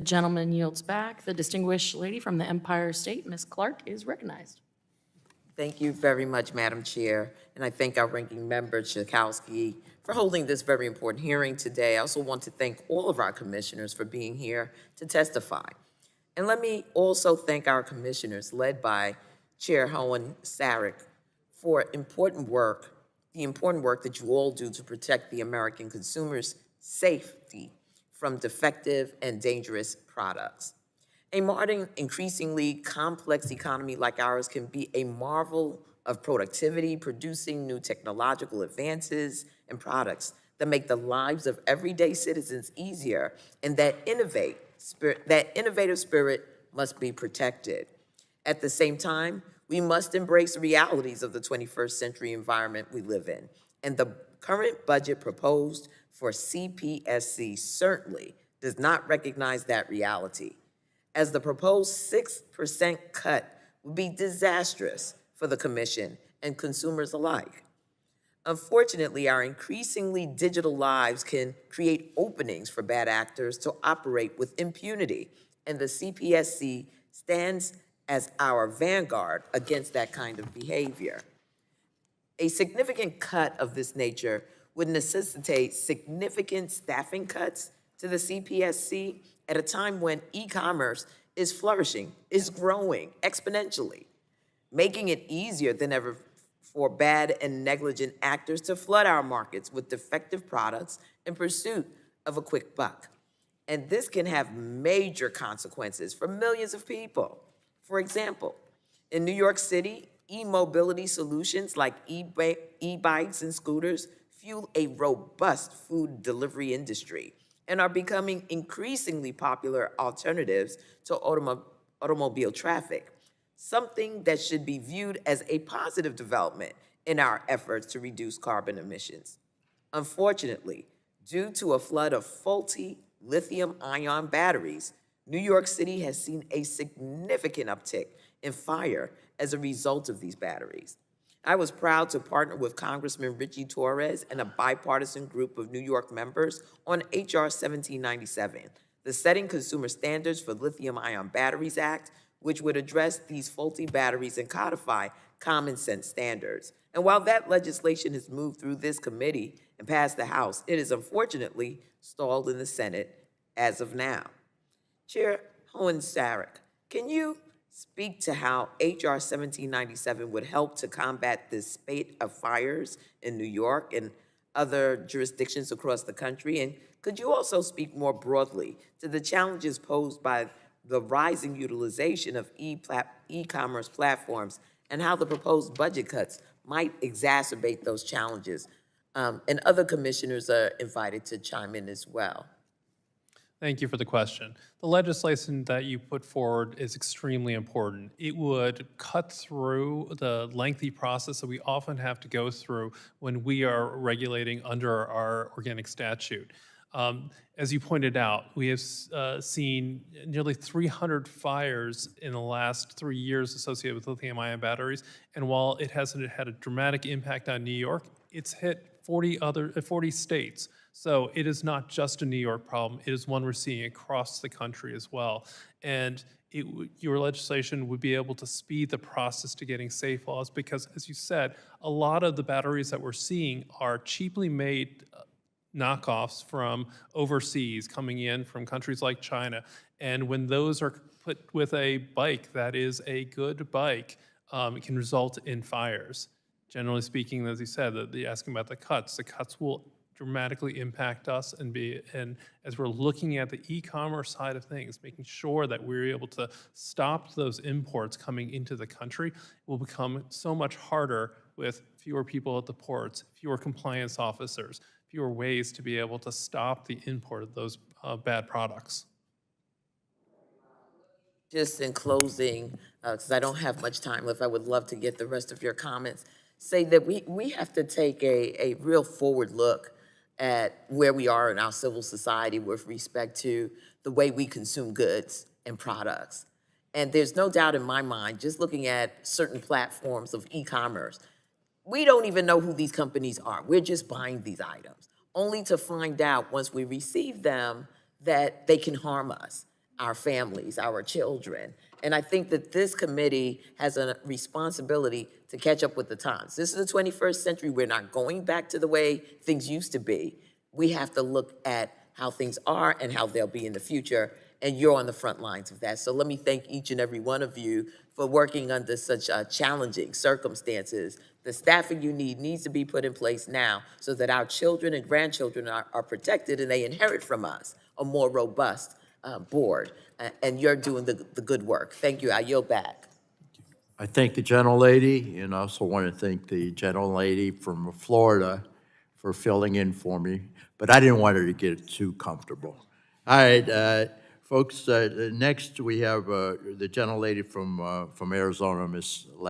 The gentleman yields back. The distinguished lady from the Empire State, Ms. Clarke, is recognized. Thank you very much, Madam Chair, and I thank our ranking member, Chakowski, for holding this very important hearing today. I also want to thank all of our commissioners for being here to testify. And let me also thank our commissioners, led by Chair Hohen Sarek, for the important work that you all do to protect the American consumers' safety from defective and dangerous products. A modern, increasingly complex economy like ours can be a marvel of productivity, producing new technological advances and products that make the lives of everyday citizens easier, and that innovative spirit must be protected. At the same time, we must embrace the realities of the 21st century environment we live in, and the current budget proposed for CPSC certainly does not recognize that reality, as the proposed 6% cut would be disastrous for the Commission and consumers alike. Unfortunately, our increasingly digital lives can create openings for bad actors to operate with impunity, and the CPSC stands as our vanguard against that kind of behavior. A significant cut of this nature would necessitate significant staffing cuts to the CPSC at a time when e-commerce is flourishing, is growing exponentially, making it easier than ever for bad and negligent actors to flood our markets with defective products in pursuit of a quick buck. And this can have major consequences for millions of people. For example, in New York City, e-mobility solutions like e-bikes and scooters fuel a robust food delivery industry and are becoming increasingly popular alternatives to automobile traffic, something that should be viewed as a positive development in our efforts to reduce carbon emissions. Unfortunately, due to a flood of faulty lithium-ion batteries, New York City has seen a significant uptick in fire as a result of these batteries. I was proud to partner with Congressman Richie Torres and a bipartisan group of New York members on H.R. 1797, the Setting Consumer Standards for Lithium-Ion Batteries Act, which would address these faulty batteries and codify common sense standards. And while that legislation has moved through this committee and passed the House, it is unfortunately stalled in the Senate as of now. Chair Hohen Sarek, can you speak to how H.R. 1797 would help to combat this spate of fires in New York and other jurisdictions across the country? And could you also speak more broadly to the challenges posed by the rising utilization of e-commerce platforms and how the proposed budget cuts might exacerbate those challenges? And other commissioners are invited to chime in as well. Thank you for the question. The legislation that you put forward is extremely important. It would cut through the lengthy process that we often have to go through when we are regulating under our organic statute. As you pointed out, we have seen nearly 300 fires in the last 3 years associated with lithium-ion batteries, and while it hasn't had a dramatic impact on New York, it's hit 40 states. So it is not just a New York problem, it is one we're seeing across the country as well. And your legislation would be able to speed the process to getting safe laws because, as you said, a lot of the batteries that we're seeing are cheaply made knockoffs from overseas, coming in from countries like China. And when those are put with a bike that is a good bike, it can result in fires. Generally speaking, as you said, asking about the cuts will dramatically impact us and as we're looking at the e-commerce side of things, making sure that we're able to stop those imports coming into the country will become so much harder with fewer people at the ports, fewer compliance officers, fewer ways to be able to stop the import of those bad products. Just in closing, because I don't have much time left, I would love to get the rest of your comments, say that we have to take a real forward look at where we are in our civil society with respect to the way we consume goods and products. And there's no doubt in my mind, just looking at certain platforms of e-commerce, we don't even know who these companies are. We're just buying these items, only to find out once we receive them that they can harm us. our families, our children. And I think that this committee has a responsibility to catch up with the times. This is the 21st century. We're not going back to the way things used to be. We have to look at how things are and how they'll be in the future, and you're on the front lines of that. So let me thank each and every one of you for working under such challenging circumstances. The staffing you need needs to be put in place now so that our children and grandchildren are protected and they inherit from us a more robust board. And you're doing the good work. Thank you. I yield back. I thank the gentlelady, and I also want to thank the gentlelady from Florida for filling in for me, but I didn't want her to get too comfortable. All right, folks, next we have the gentlelady from Arizona, Miss